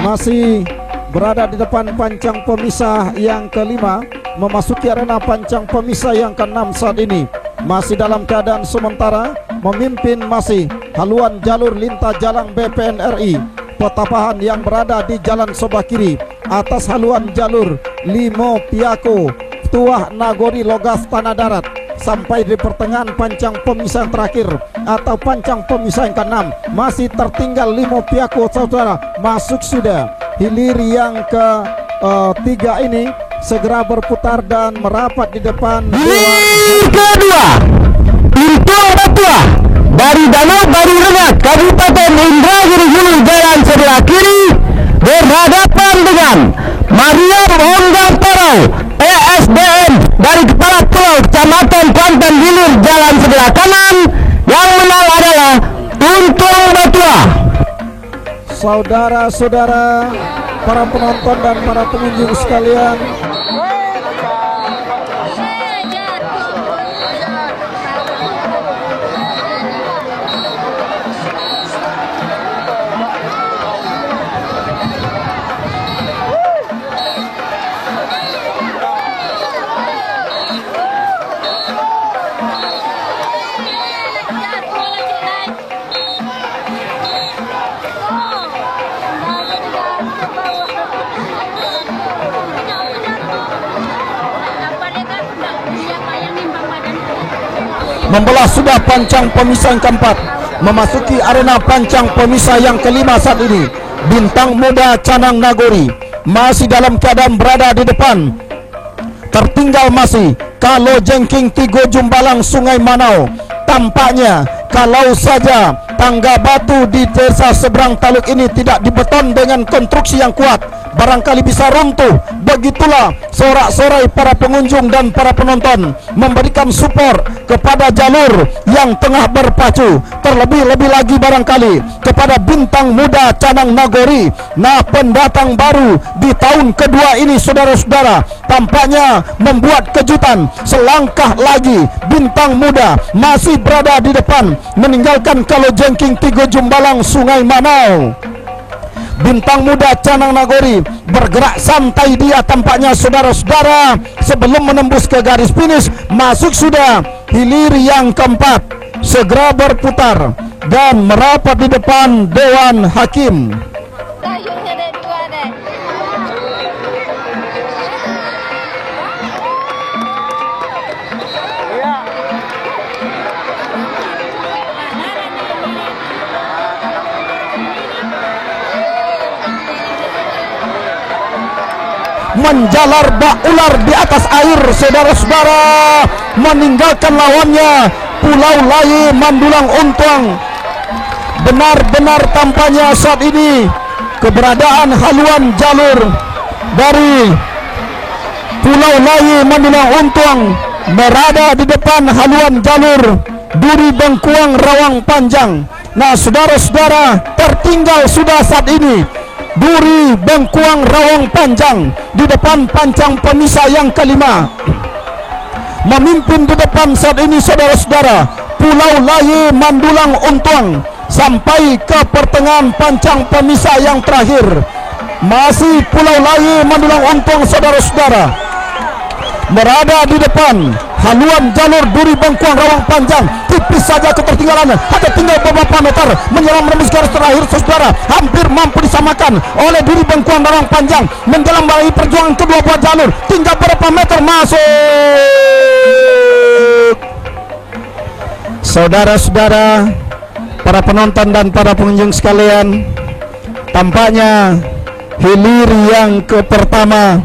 masih berada di depan pancang pemisah yang kelima, memasuki arena pancang pemisah yang keenam saat ini. Masih dalam keadaan sementara, memimpin masih haluan jalur Lintah Jalang BPN RI Petapahan yang berada di jalan sebelah kiri. Atas haluan jalur Limo Piako Tuah Nagori Logas Tanah Darat sampai di pertengahan pancang pemisah yang terakhir atau pancang pemisah yang keenam. Masih tertinggal Limo Piako, saudara, masuk sudah. Hilir yang ketiga ini segera berputar dan merapat di depan. Hilir kedua Pintuang Batua dari Danau Baru Rengat, Kabupaten Indragiri Hulu, jalan sebelah kiri berhadapan dengan Mariam Onggang Parau ESDM dari Kepala Pulau Kecamatan Pantan Hilir, jalan sebelah kanan. Yang menang adalah Pintuang Batua. Saudara-saudara, para penonton dan para pengunjung sekalian, membelah sudah pancang pemisah yang keempat, memasuki arena pancang pemisah yang kelima saat ini. Bintang Muda Canang Nagori masih dalam keadaan berada di depan. Tertinggal masih Kalo Jengking Tigo Jumbalang Sungai Manau. Tampaknya kalau saja tangga batu di desa seberang taluk ini tidak dibeton dengan konstruksi yang kuat, barangkali bisa runtuh. Begitulah sorak-sorai para pengunjung dan para penonton memberikan support kepada jalur yang tengah berpacu. Terlebih-lebih lagi barangkali kepada Bintang Muda Canang Nagori. Nah, pendatang baru di tahun kedua ini, saudara-saudara, tampaknya membuat kejutan. Selangkah lagi Bintang Muda masih berada di depan, meninggalkan Kalo Jengking Tigo Jumbalang Sungai Manau. Bintang Muda Canang Nagori bergerak santai dia tampaknya, saudara-saudara, sebelum menembus ke garis finish. Masuk sudah hilir yang keempat, segera berputar dan merapat di depan Dewan Hakim. Menjalar bak ular di atas air, saudara-saudara, meninggalkan lawannya Pulau Laye Mandulang Untuang. Benar-benar tampaknya saat ini keberadaan haluan jalur dari Pulau Laye Mandulang Untuang berada di depan haluan jalur Duri Bengkuang Rawang Panjang. Nah, saudara-saudara, tertinggal sudah saat ini Duri Bengkuang Rawang Panjang di depan pancang pemisah yang kelima. Memimpin di depan saat ini, saudara-saudara, Pulau Laye Mandulang Untuang sampai ke pertengahan pancang pemisah yang terakhir. Masih Pulau Laye Mandulang Untuang, saudara-saudara, berada di depan haluan jalur Duri Bengkuang Rawang Panjang. Tipis saja ketertinggalannya, hanya tinggal beberapa meter menjelang menembus garis terakhir, saudara. Hampir mampu disamakan oleh Duri Bengkuang Rawang Panjang menjelang balik perjuangan kedua buah jalur. Tinggal beberapa meter masuk. Saudara-saudara, para penonton dan para pengunjung sekalian, tampaknya hilir yang ke pertama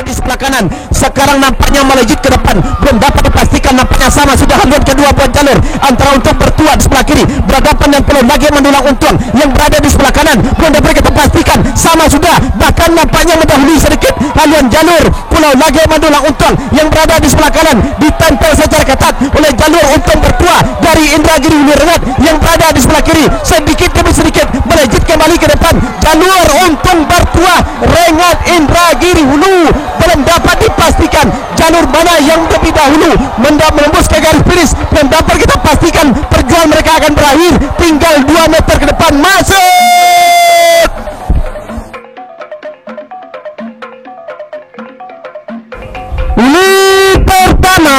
di sebelah kanan. Sekarang nampaknya melejit ke depan, belum dapat dipastikan, nampaknya sama sudah haluan kedua buat jalur antara Untung Bertua di sebelah kiri berhadapan dengan Pulau Lage mendulang Untung yang berada di sebelah kanan, belum dapat kita pastikan sama sudah, bahkan nampaknya mendahului sedikit haluan jalur Pulau Lage mendulang Untung yang berada di sebelah kanan, ditempel secara ketat oleh jalur Untung Bertua dari Indragiri Hulu Rengat yang berada di sebelah kiri, sedikit demi sedikit melejit kembali ke depan. Jalur Untung Bertua Rengat Indragiri Hulu belum dapat dipastikan jalur mana yang lebih dahulu menembus ke garis finish, belum dapat kita pastikan perjuangan mereka akan berakhir, tinggal 2 meter ke depan. Masuk ini pertama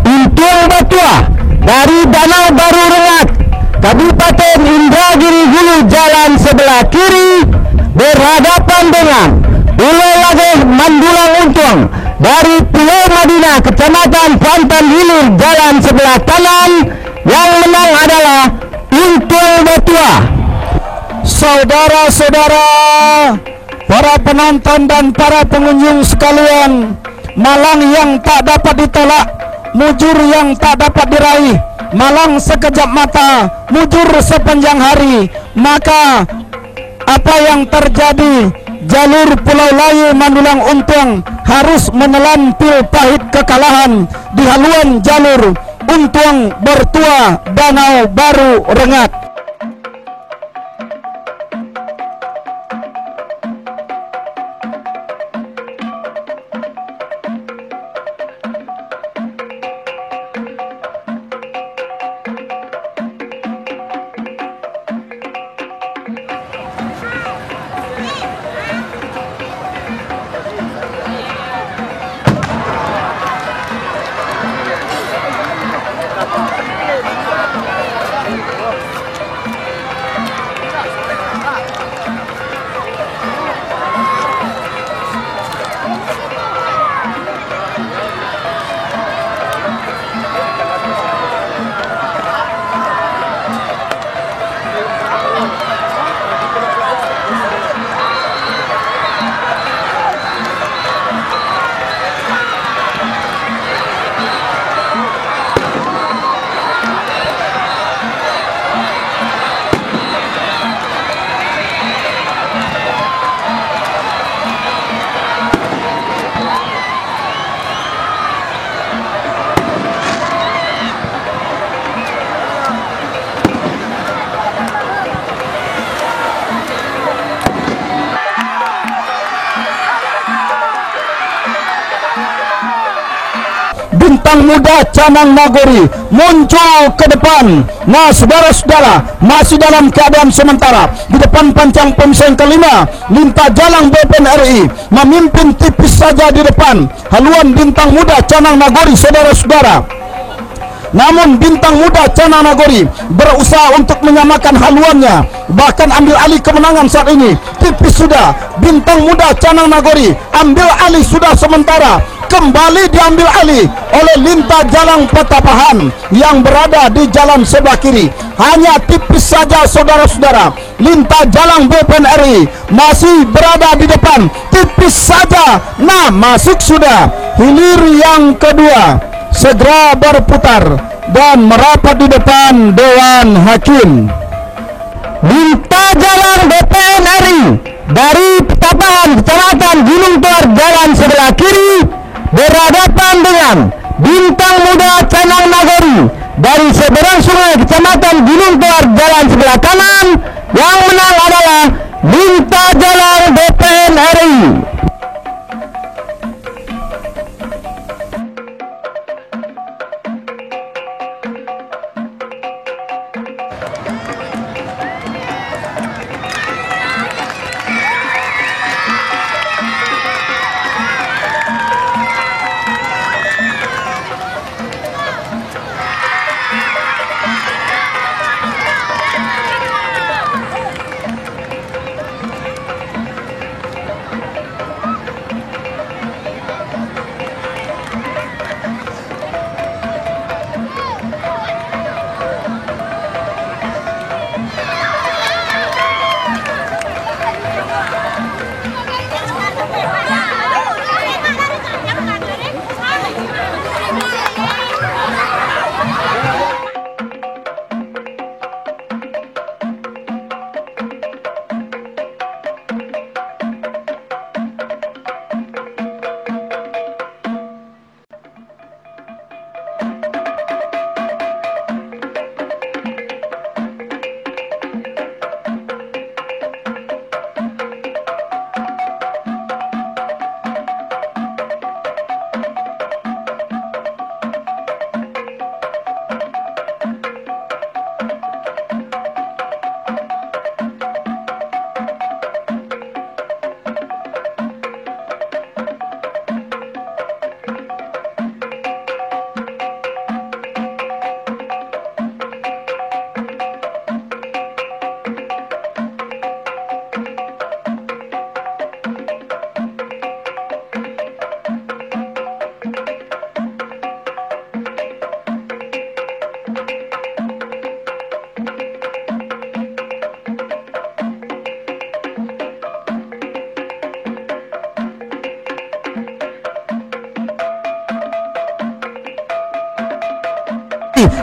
Untung Bertua dari Danau Baru Rengat Kabupaten Indragiri Hulu jalan sebelah kiri berhadapan dengan Pulau Lage Mendulang Untung dari Pulau Madinah Kecamatan Pantan Hilir jalan sebelah kanan. Yang menang adalah Untung Bertua. saudara-saudara, para penonton dan para pengunjung sekalian, malang yang tak dapat ditolak, mujur yang tak dapat diraih, malang sekejap mata, mujur sepanjang hari. Maka apa yang terjadi? Jalur Pulau Layu Mendulang Untung harus menelan pil pahit kekalahan di haluan jalur Untung Bertua Danau Baru Rengat. Bintang muda Canang Nagori muncul ke depan. Nah, saudara-saudara, masih dalam keadaan sementara di depan pancang pemisah yang kelima. Linta Jalang BPN RI memimpin tipis saja di depan haluan bintang muda Canang Nagori, saudara-saudara. Namun bintang muda Canang Nagori berusaha untuk menyamakan haluannya, bahkan ambil alih kemenangan saat ini. Tipis sudah bintang muda Canang Nagori ambil alih sudah sementara, kembali diambil alih oleh Linta Jalang Petapahan yang berada di jalan sebelah kiri. Hanya tipis saja, saudara-saudara. Linta Jalang BPN RI masih berada di depan, tipis saja. Nah, masuk sudah hilir yang kedua, segera berputar dan merapat di depan Dewan Hakim. Linta Jalang BPN RI dari Petapahan Kecamatan Gunung Toar jalan sebelah kiri berhadapan dengan Bintang Muda Canang Nagori dari Seberang Sungai Kecamatan Gunung Toar jalan sebelah kanan. Yang menang adalah Linta Jalang BPN RI.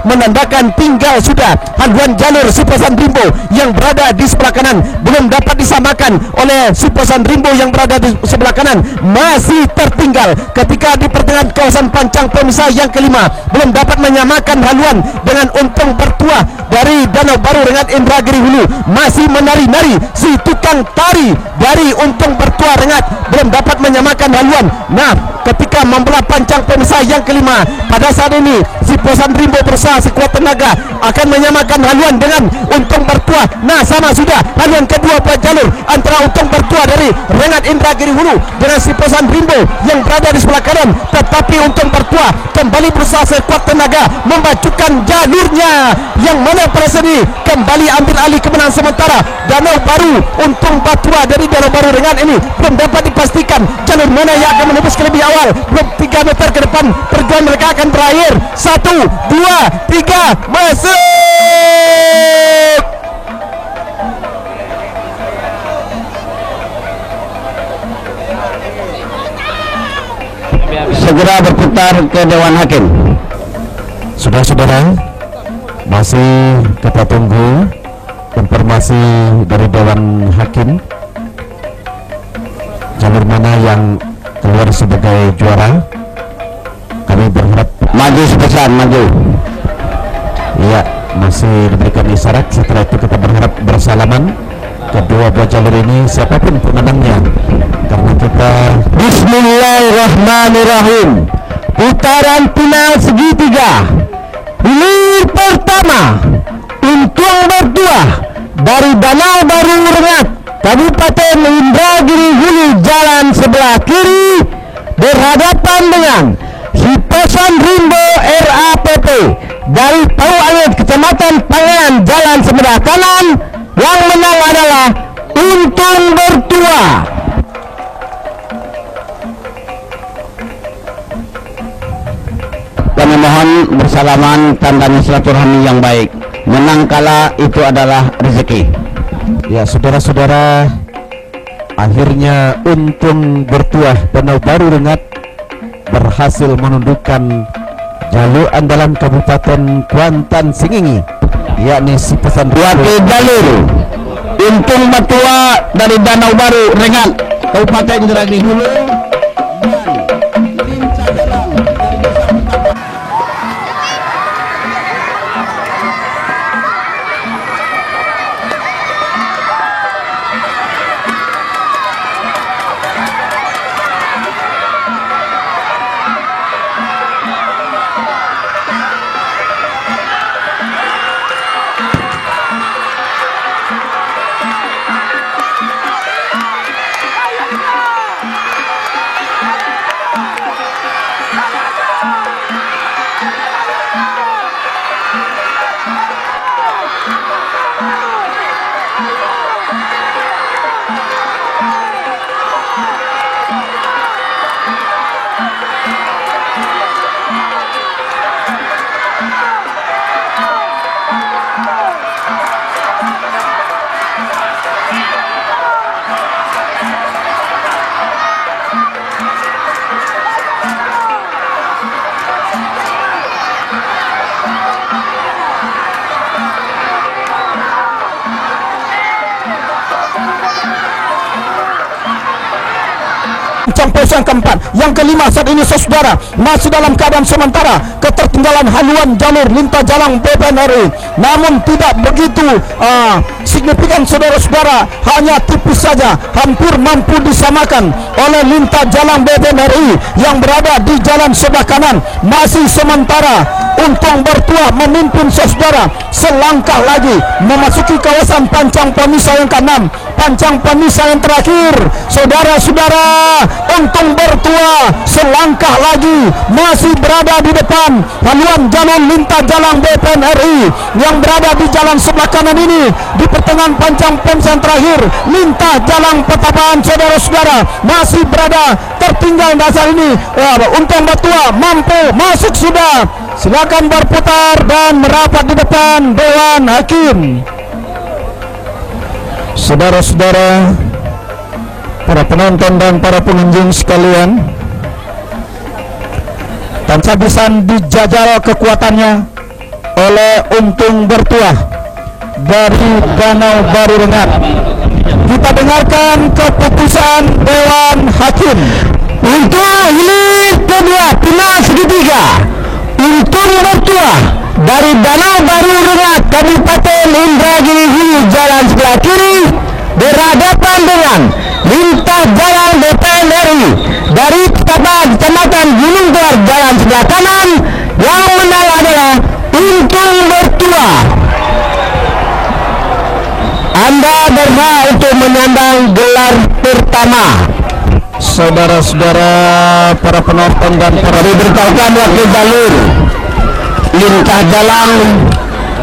menandakan tinggal sudah haluan jalur Super San Rimbo yang berada di sebelah kanan, belum dapat disamakan oleh Super San Rimbo yang berada di sebelah kanan, masih tertinggal ketika di pertengahan kawasan pancang pemisah yang kelima, belum dapat menyamakan haluan dengan Untung Bertuah dari Danau Baru Rengat Indragiri Hulu, masih menari-nari si tukang tari dari Untung Bertuah Rengat, belum dapat menyamakan haluan. Nah, ketika membelah pancang pemisah yang kelima, pada saat ini si Posan Rimbo berusaha sekuat tenaga akan menyamakan haluan dengan Untung Bertuah. Nah, sama sudah haluan kedua pada jalur antara Untung Bertuah dari Rengat Indragiri Hulu dengan si Posan Rimbo yang berada di sebelah kanan, tetapi Untung Bertuah kembali berusaha sekuat tenaga memajukan jalurnya, yang mana pada saat ini kembali ambil alih kemenangan sementara Danau Baru. Untung Bertuah dari Danau Baru Rengat ini belum dapat dipastikan jalur mana yang akan menembus ke lebih awal. Belum 3 meter ke depan perjuangan mereka akan berakhir. 1, 2, 3, masuk. Segera berputar ke Dewan Hakim. Saudara-saudara, masih kita tunggu informasi dari Dewan Hakim jalur mana yang keluar sebagai juara. Kami berharap Maju sebesar maju. iya, masih diberikan isyarat. Setelah itu kita berharap bersalaman kedua buah jalur ini siapapun pemenangnya, karena kita Bismillahirrahmanirrahim. Putaran final segitiga. Hilir pertama, Untung Bertuah dari Danau Baru Rengat, Kabupaten Indragiri Hulu jalan sebelah kiri, berhadapan dengan si Posan Rimbo RAPP dari Pau Angit Kecamatan Pangean jalan sebelah kanan. Yang menang adalah Untung Bertuah. Kami mohon bersalaman, tanda silaturahmi yang baik. Menang kalah itu adalah rezeki. ya, saudara-saudara, akhirnya Untung Bertuah Danau Baru Rengat berhasil menundukkan jalur andalan Kabupaten Kuantan Singingi, yakni si Pesan Wakil jalur Untung Bertuah dari Danau Baru Rengat, Kabupaten Indragiri Hulu. Campus yang keempat, yang kelima saat ini saudara masih dalam keadaan sementara ketertinggalan haluan jalur Lintah Jalang BPNRI, namun tidak begitu signifikan saudara-saudara, hanya tipis saja, hampir mampu disamakan oleh Lintah Jalang BPNRI yang berada di jalan sebelah kanan. Masih sementara Untung Bertuah memimpin saudara, selangkah lagi memasuki kawasan pancang pemisah yang ke-6, pancang pemisah yang terakhir. Saudara-saudara, Untung Bertuah selangkah lagi masih berada di depan haluan jalur Lintah Jalang BPNRI yang berada di jalan sebelah kanan ini. Di pertengahan pancang pemisah yang terakhir, Lintah Jalang Petapan, saudara-saudara, masih berada tertinggal dasar ini. Untung Bertuah mampu masuk sudah. Silakan berputar dan merapat di depan Dewan Hakim. Saudara-saudara, para penonton dan para pengunjung sekalian, tansah bisa dijajal kekuatannya, oleh Untung Bertuah dari Danau Baru Rengat. Kita dengarkan keputusan Dewan Hakim. Untuk hilir kedua final segitiga, Untung Bertuah dari Danau Baru Rengat, Kabupaten Indragiri Hulu jalan sebelah kiri, berhadapan dengan Lintas Jalan BPN RI dari Kecamatan Gunung Keluar jalan sebelah kanan. Yang menang adalah Untung Bertuah. Anda berhak untuk menyandang gelar pertama. Saudara-saudara para penonton dan para Diberitahukan wakil jalur Lintas Jalan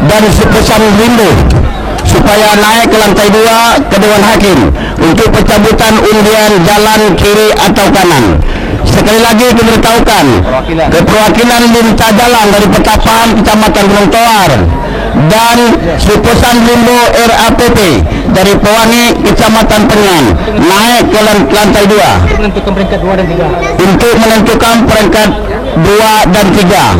dan Sepesan Lindo supaya naik ke lantai 2 ke Dewan Hakim untuk pencabutan undian jalan kiri atau kanan. Sekali lagi diberitahukan keperwakilan Lintas Jalan dari Petapan Kecamatan Gunung Toar dan Sepesan Lindo RAPP dari Pewangi Kecamatan Penyan naik ke lantai 2 menentukan peringkat 2 dan 3. untuk menentukan peringkat 2 dan 3.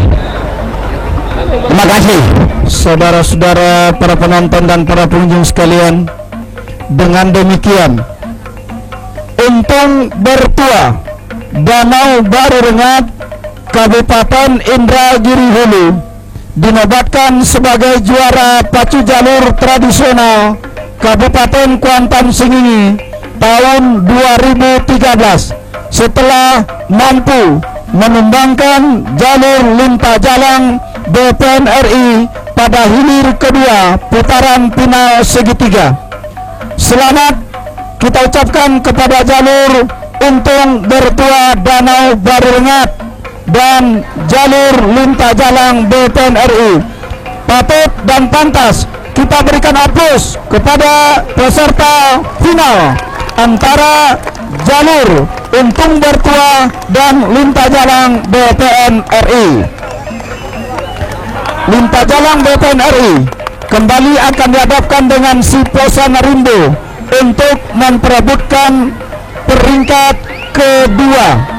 Terima kasih. saudara-saudara para penonton dan para pengunjung sekalian, dengan demikian Untung Bertuah Danau Baru Rengat Kabupaten Indragiri Hulu dinobatkan sebagai juara pacu jalur tradisional Kabupaten Kuantan Sengingi tahun 2013 setelah mampu menumbangkan jalur Lintas Jalan BPN RI pada hilir kedua putaran final segitiga. Selamat kita ucapkan kepada jalur Untung Bertuah Danau Baru Rengat dan jalur Lintas Jalan BPN RI. Patut dan pantas kita berikan aplaus kepada peserta final antara jalur Untung Bertuah dan Lintas Jalan BPN RI. Lintas Jalan BPN RI kembali akan dihadapkan dengan Siposan Rimbo untuk memperebutkan peringkat kedua.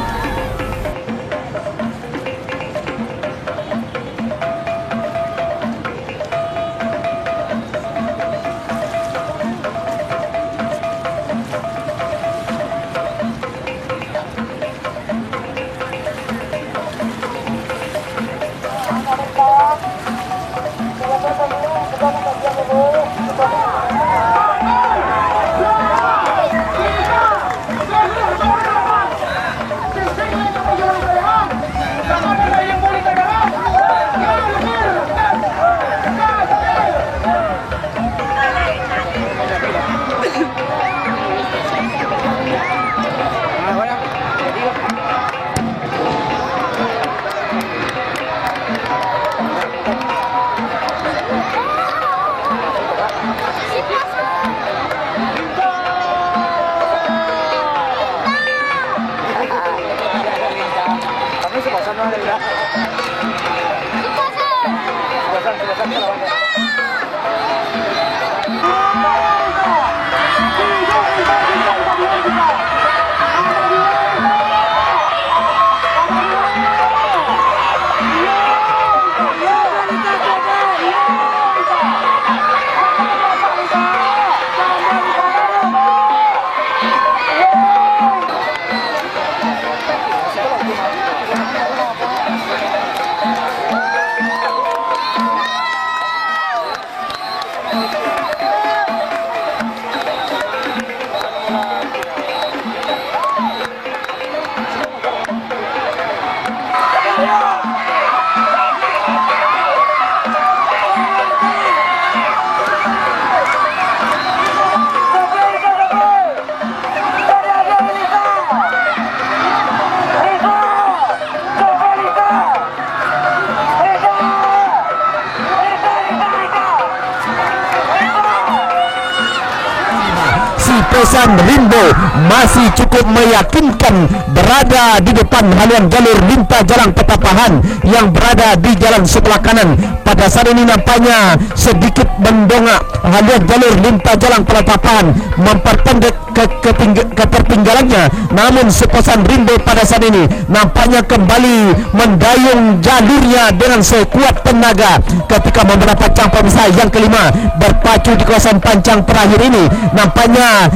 Siposan Rimbo masih cukup meyakinkan berada di depan haluan jalur Lintas Jalan Petapahan yang berada di jalan sebelah kanan. Pada saat ini nampaknya sedikit mendongak haluan jalur Lintas Jalan Petapahan, memperpendek ketertinggalannya. Namun Sukosan Rimbo pada saat ini nampaknya kembali mendayung jalurnya dengan sekuat tenaga ketika membela pancang pemisah yang kelima. Berpacu di kawasan pancang terakhir ini nampaknya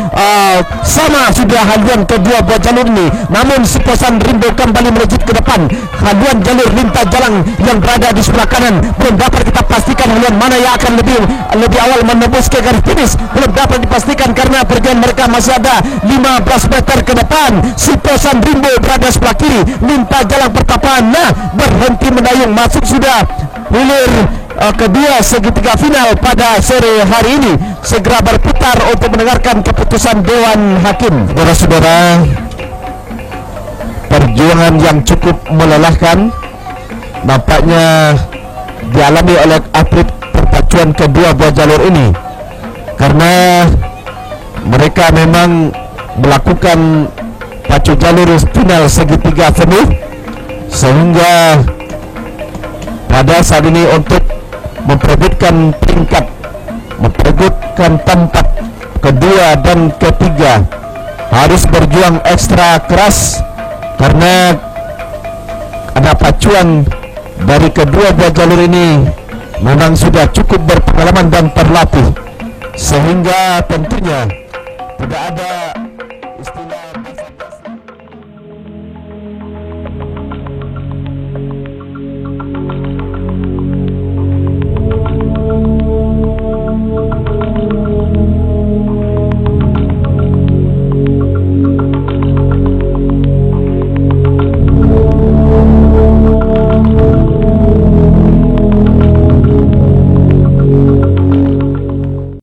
sama sudah haluan kedua buat jalur ini. Namun Sukosan Rimbo kembali melejit ke depan. Haluan jalur lintas jalan yang berada di sebelah kanan belum dapat kita pastikan haluan mana yang akan lebih awal menembus ke garis finish. Belum dapat dipastikan karena perjalanan mereka masih ada 15 meter ke depan. Sukosan Rimbo berada sebelah kiri, lintas jalan pertapaan. Nah, berhenti mendayung, masuk sudah hilir kedua segitiga final pada sore hari ini. Segera berputar untuk mendengarkan keputusan Dewan Hakim. Saudara-saudara, perjuangan yang cukup melelahkan nampaknya dialami oleh atlet perpacuan kedua buah jalur ini, karena mereka memang melakukan pacu jalur final segitiga penuh, sehingga pada saat ini untuk memperebutkan peringkat, memperebutkan tempat kedua dan ketiga harus berjuang ekstra keras, karena ada pacuan dari kedua buah jalur ini memang sudah cukup berpengalaman dan terlatih, sehingga tentunya tidak ada